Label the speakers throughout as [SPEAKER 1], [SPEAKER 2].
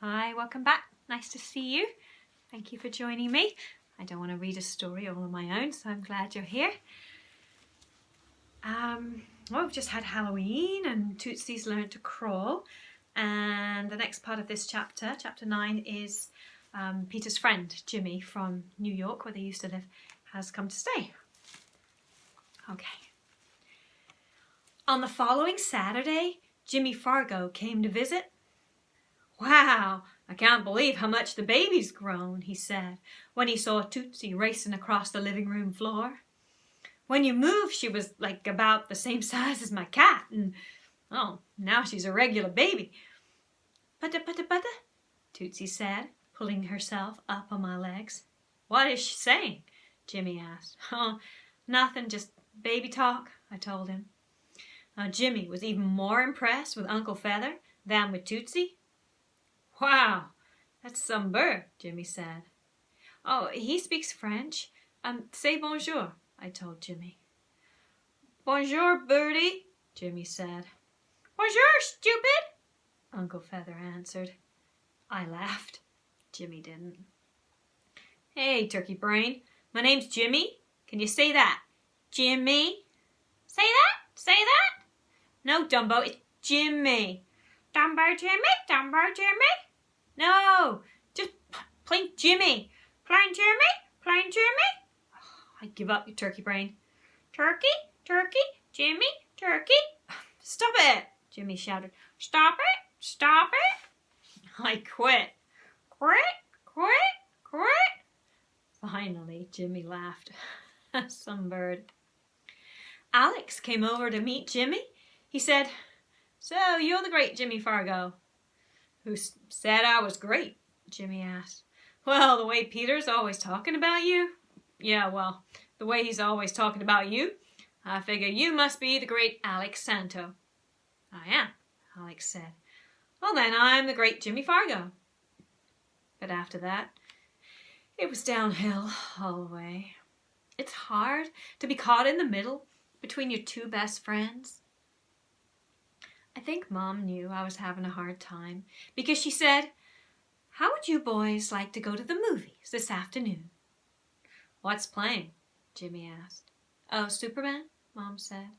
[SPEAKER 1] Hi, welcome back. Nice to see you. Thank you for joining me. I don't want to read a story all on my own, so I'm glad you're here. We've just had Halloween and Tootsie's learned to crawl. And the next part of this chapter, chapter 9, is Peter's friend, Jimmy, from New York, where they used to live, has come to stay. Okay. On the following Saturday, Jimmy Fargo came to visit. "Wow, I can't believe how much the baby's grown," he said, when he saw Tootsie racing across the living room floor. "When you moved, she was like about the same size as my cat, and now she's a regular baby." "Putta, putta, putta," Tootsie said, pulling herself up on my legs. "What is she saying?" Jimmy asked. "Oh, nothing, just baby talk," I told him. Jimmy was even more impressed with Uncle Feather than with Tootsie. "Wow, that's some bird," Jimmy said. "Oh, he speaks French. Say bonjour," I told Jimmy. "Bonjour, birdie," Jimmy said. "Bonjour, stupid," Uncle Feather answered. I laughed. Jimmy didn't. "Hey, turkey brain, my name's Jimmy. Can you say that? Jimmy? Say that? Say that?" "No, Dumbo, it's Jimmy." "Dumbo Jimmy? Dumbo Jimmy?" "No, just plain Jimmy." "Plain Jimmy? Plain Jimmy?" I give up, you turkey brain. "Turkey, turkey, Jimmy, turkey." "Stop it," Jimmy shouted. "Stop it, stop it." I quit. Quit, quit, quit. Finally, Jimmy laughed. Some bird. Alex came over to meet Jimmy. He said, "So, you're the great Jimmy Fargo." "Who said I was great?" Jimmy asked. "Well, the way Peter's always talking about you." "Yeah, well, the way he's always talking about you, I figure you must be the great Alex Santo." "I am," Alex said. "Well, then I'm the great Jimmy Fargo." But after that, it was downhill all the way. It's hard to be caught in the middle between your two best friends. I think Mom knew I was having a hard time because she said, "How would you boys like to go to the movies this afternoon?" "What's playing?" Jimmy asked. "Oh, Superman," Mom said.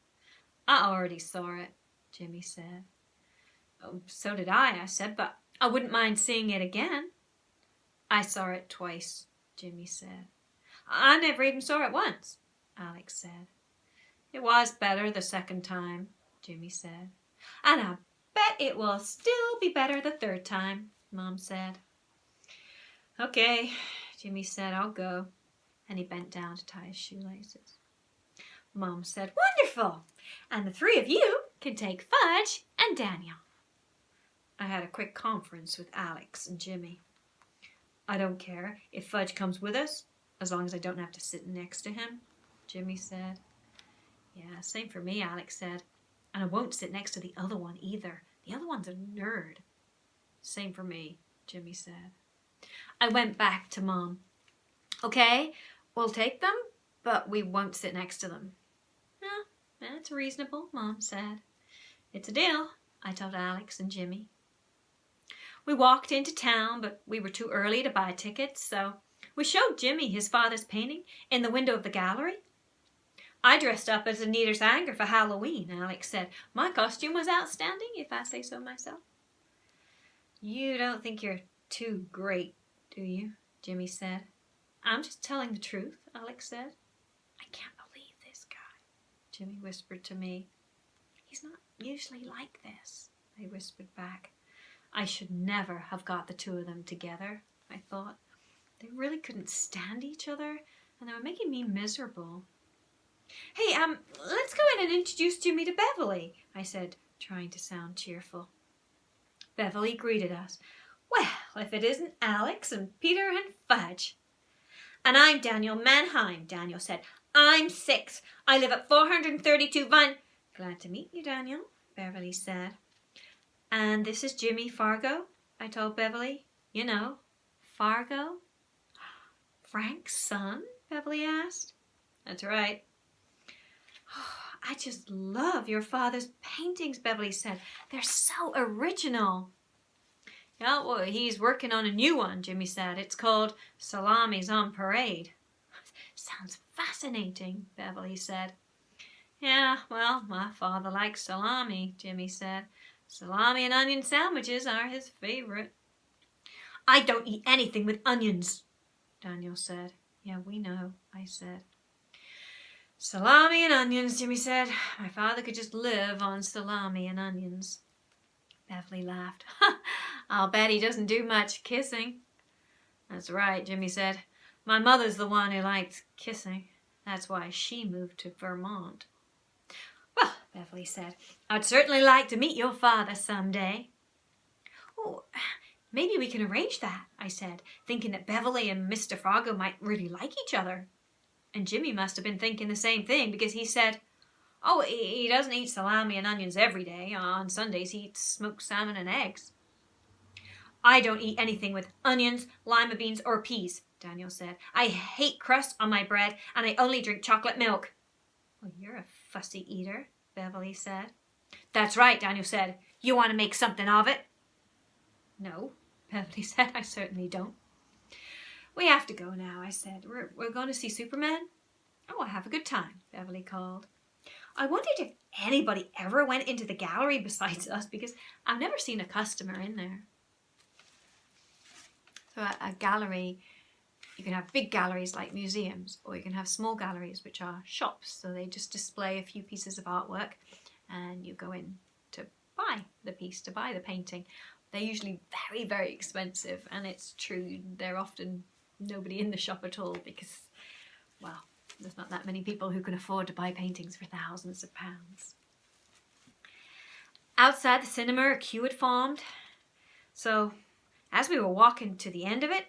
[SPEAKER 1] "I already saw it," Jimmy said. "Oh, so did I said, "but I wouldn't mind seeing it again." "I saw it twice," Jimmy said. "I never even saw it once," Alex said. "It was better the second time," Jimmy said. "And I bet it will still be better the third time," Mom said. "Okay," Jimmy said, "I'll go." And he bent down to tie his shoelaces. Mom said, "Wonderful! And the three of you can take Fudge and Daniel." I had a quick conference with Alex and Jimmy. "I don't care if Fudge comes with us, as long as I don't have to sit next to him," Jimmy said. "Yeah, same for me," Alex said. "And I won't sit next to the other one either. The other one's a nerd." "Same for me," Jimmy said. I went back to Mom. "Okay, we'll take them, but we won't sit next to them." "No, that's reasonable," Mom said. "It's a deal," I told Alex and Jimmy. We walked into town, but we were too early to buy tickets, so we showed Jimmy his father's painting in the window of the gallery. "I dressed up as Anita's anger for Halloween," Alex said. "My costume was outstanding, if I say so myself." "You don't think you're too great, do you?" Jimmy said. "I'm just telling the truth," Alex said. "I can't believe this guy," Jimmy whispered to me. "He's not usually like this," I whispered back. I should never have got the two of them together, I thought. They really couldn't stand each other, and they were making me miserable. "Hey, let's go in and introduce Jimmy to Beverly," I said, trying to sound cheerful. Beverly greeted us. "Well, if it isn't Alex and Peter and Fudge." "And I'm Daniel Mannheim," Daniel said. "I'm 6. I live at 432 Vine..." "Glad to meet you, Daniel," Beverly said. "And this is Jimmy Fargo," I told Beverly. "You know, Fargo." "Frank's son?" Beverly asked. "That's right." "I just love your father's paintings," Beverly said. "They're so original." Yeah, well, he's working on a new one, Jimmy said. It's called Salamis on Parade. Sounds fascinating, Beverly said. Yeah, well, my father likes salami, Jimmy said. Salami and onion sandwiches are his favorite. I don't eat anything with onions, Daniel said. Yeah, we know, I said. Salami and onions, Jimmy said. My father could just live on salami and onions. Beverly laughed. I'll bet he doesn't do much kissing. That's right, Jimmy said. My mother's the one who likes kissing. That's why she moved to Vermont. Well, Beverly said, I'd certainly like to meet your father someday. Oh, maybe we can arrange that, I said, thinking that Beverly and Mr. Fargo might really like each other. And Jimmy must have been thinking the same thing, because he said, oh, he doesn't eat salami and onions every day. On Sundays he eats smoked salmon and eggs. I don't eat anything with onions, lima beans, or peas, Daniel said. I hate crust on my bread, and I only drink chocolate milk. Well, you're a fussy eater, Beverly said. That's right, Daniel said. You want to make something of it? No, Beverly said. I certainly don't. We have to go now, I said. We're going to see Superman? Oh, have a good time, Beverly called. I wondered if anybody ever went into the gallery besides us, because I've never seen a customer in there. So a gallery, you can have big galleries like museums, or you can have small galleries which are shops. So they just display a few pieces of artwork and you go in to buy the piece, to buy the painting. They're usually very, very expensive, and it's true, they're often nobody in the shop at all because, well, there's not that many people who can afford to buy paintings for thousands of pounds. Outside the cinema, a queue had formed. So as we were walking to the end of it,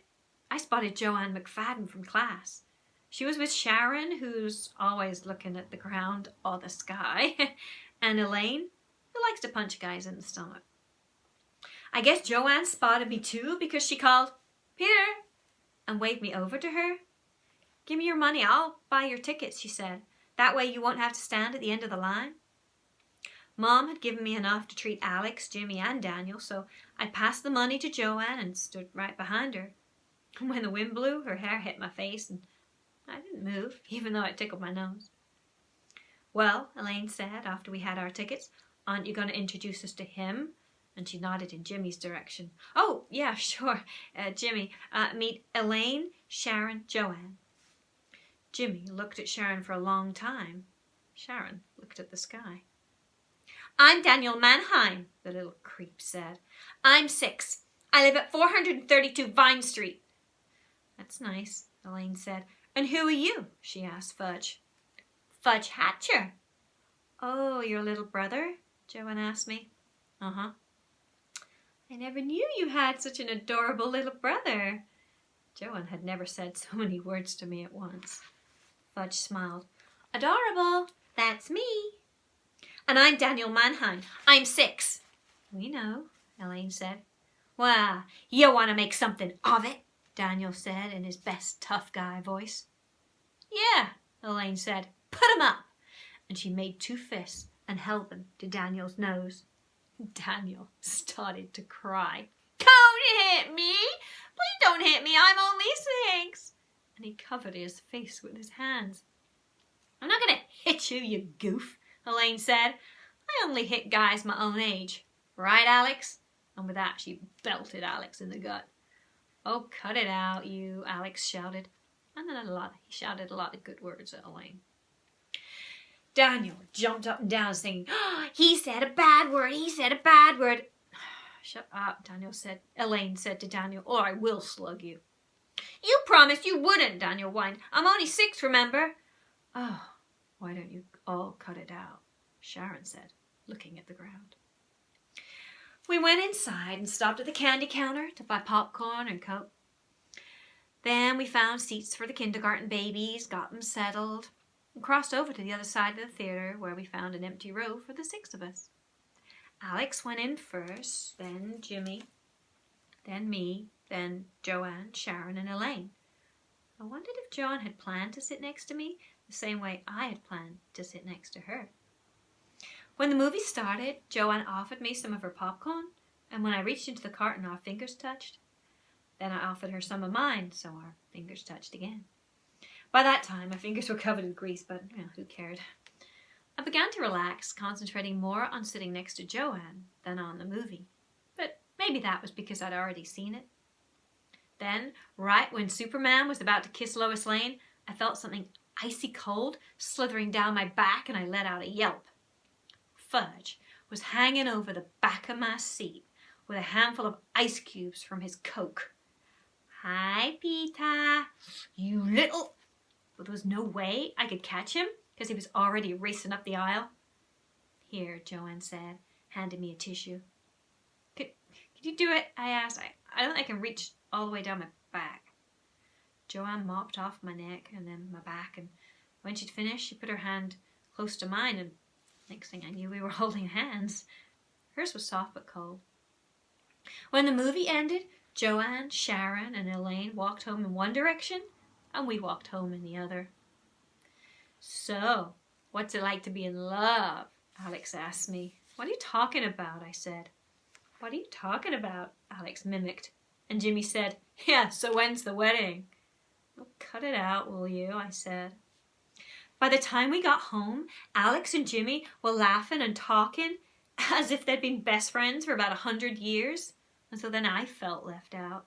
[SPEAKER 1] I spotted Joanne McFadden from class. She was with Sharon, who's always looking at the ground or the sky, and Elaine, who likes to punch guys in the stomach. I guess Joanne spotted me too, because she called, Peter, and waved me over to her. Give me your money, I'll buy your tickets, she said. That way you won't have to stand at the end of the line. Mom had given me enough to treat Alex, Jimmy, and Daniel, so I passed the money to Joanne and stood right behind her. When the wind blew, her hair hit my face, and I didn't move, even though it tickled my nose. Well, Elaine said, after we had our tickets, aren't you going to introduce us to him? And she nodded in Jimmy's direction. Oh, yeah, sure, Jimmy. Meet Elaine, Sharon, Joanne. Jimmy looked at Sharon for a long time. Sharon looked at the sky. I'm Daniel Mannheim, the little creep said. I'm 6. I live at 432 Vine Street. That's nice, Elaine said. And who are you? She asked Fudge. Fudge Hatcher. Oh, your little brother? Joanne asked me. Uh-huh. I never knew you had such an adorable little brother. Joanne had never said so many words to me at once. Fudge smiled. Adorable, that's me. And I'm Daniel Mannheim. I'm 6. We know, Elaine said. Well, you want to make something of it, Daniel said in his best tough guy voice. Yeah, Elaine said. Put 'em up. And she made 2 fists and held them to Daniel's nose. Daniel started to cry. Don't hit me! Please don't hit me, I'm only 6. And he covered his face with his hands. I'm not going to hit you, you goof, Elaine said. I only hit guys my own age. Right, Alex? And with that, she belted Alex in the gut. Oh, cut it out, you, Alex shouted. And then he shouted a lot of good words at Elaine. Daniel jumped up and down singing, oh, he said a bad word, he said a bad word. Shut up, Daniel said. Elaine said to Daniel, or I will slug you. You promised you wouldn't, Daniel whined. I'm only 6, remember? Oh, why don't you all cut it out? Sharon said, looking at the ground. We went inside and stopped at the candy counter to buy popcorn and Coke. Then we found seats for the kindergarten babies, got them settled, and crossed over to the other side of the theater where we found an empty row for the 6 of us. Alex went in first, then Jimmy, then me, then Joanne, Sharon, and Elaine. I wondered if Joanne had planned to sit next to me the same way I had planned to sit next to her. When the movie started, Joanne offered me some of her popcorn, And when I reached into the carton, our fingers touched. Then I offered her some of mine, so our fingers touched again. By that time, my fingers were covered in grease, but who cared? I began to relax, concentrating more on sitting next to Joanne than on the movie. But maybe that was because I'd already seen it. Then, right when Superman was about to kiss Lois Lane, I felt something icy cold slithering down my back and I let out a yelp. Fudge was hanging over the back of my seat with a handful of ice cubes from his Coke. "Hi, Peter, you little..." But there was no way I could catch him because he was already racing up the aisle. "Here," Joanne said, handing me a tissue. Could you do it?" I asked. I don't think I can reach all the way down my back. Joanne mopped off my neck and then my back, and when she'd finished, she put her hand close to mine, and next thing I knew, we were holding hands. Hers was soft but cold. When the movie ended, Joanne, Sharon, and Elaine walked home in one direction, and we walked home in the other. "So, what's it like to be in love?" Alex asked me. "What are you talking about?" I said. "What are you talking about?" Alex mimicked. And Jimmy said, "Yeah, so when's the wedding?" "Oh, cut it out, will you?" I said. By the time we got home, Alex and Jimmy were laughing and talking as if they'd been best friends for about 100 years. And so then I felt left out.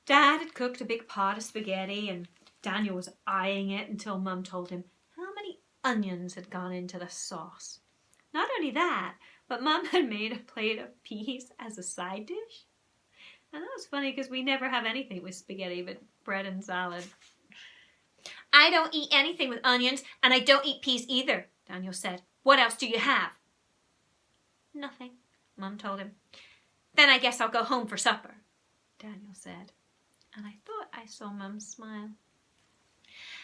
[SPEAKER 1] Dad had cooked a big pot of spaghetti and Daniel was eyeing it until Mum told him how many onions had gone into the sauce. Not only that, but Mum had made a plate of peas as a side dish. And that was funny because we never have anything with spaghetti but bread and salad. "I don't eat anything with onions, and I don't eat peas either," Daniel said. "What else do you have?" "Nothing," Mum told him. "Then I guess I'll go home for supper," Daniel said. And I thought I saw Mum smile.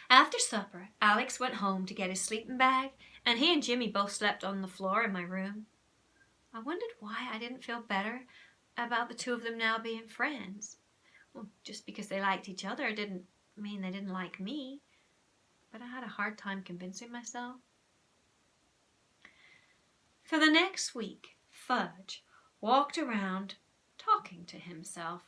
[SPEAKER 1] After supper, Alex went home to get his sleeping bag, and he and Jimmy both slept on the floor in my room. I wondered why I didn't feel better about the two of them now being friends. Well, just because they liked each other didn't mean they didn't like me, but I had a hard time convincing myself. For the next week, Fudge walked around talking to himself.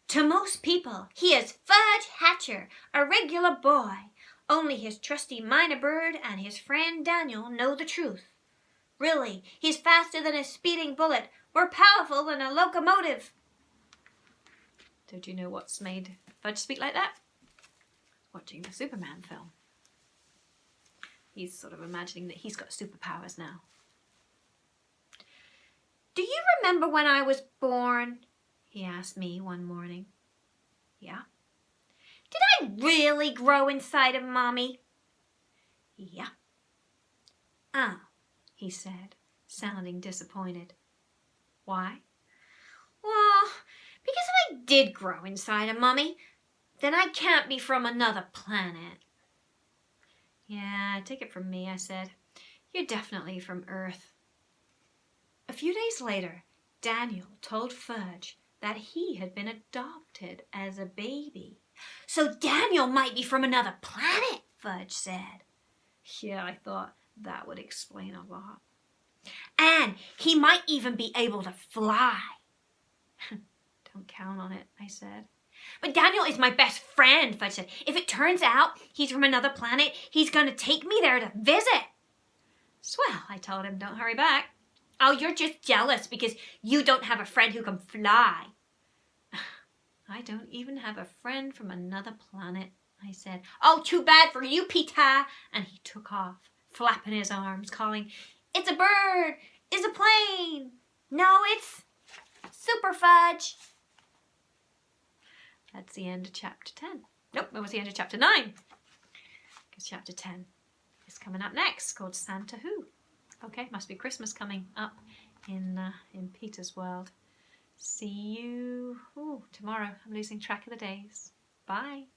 [SPEAKER 1] "To most people, he is Fudge Hatcher, a regular boy. Only his trusty Mynah Bird and his friend Daniel know the truth. Really, he's faster than a speeding bullet, more powerful than a locomotive." Don't you know what's made Fudge speak like that? Watching the Superman film. He's sort of imagining that he's got superpowers now. "Do you remember when I was born?" he asked me one morning. "Yeah." "Did I really grow inside of Mommy?" "Yeah." "Oh," he said, sounding disappointed. "Why?" "Well, because if I did grow inside of Mommy, then I can't be from another planet." "Yeah, take it from me," I said. "You're definitely from Earth." A few days later, Daniel told Fudge that he had been adopted as a baby. "So Daniel might be from another planet," Fudge said. Yeah, I thought that would explain a lot. "And he might even be able to fly." "Don't count on it," I said. "But Daniel is my best friend," Fudge said. "If it turns out he's from another planet, he's going to take me there to visit." "Swell," I told him. "Don't hurry back." "Oh, you're just jealous because you don't have a friend who can fly." "I don't even have a friend from another planet," I said. "Oh, too bad for you, Peter." And he took off, flapping his arms, calling, "It's a bird! It's a plane! No, it's Superfudge." That's the end of chapter 10. Nope, that was the end of chapter 9. Because chapter 10 is coming up next, called Santa Who. Okay, must be Christmas coming up in Peter's world. See you tomorrow. I'm losing track of the days. Bye.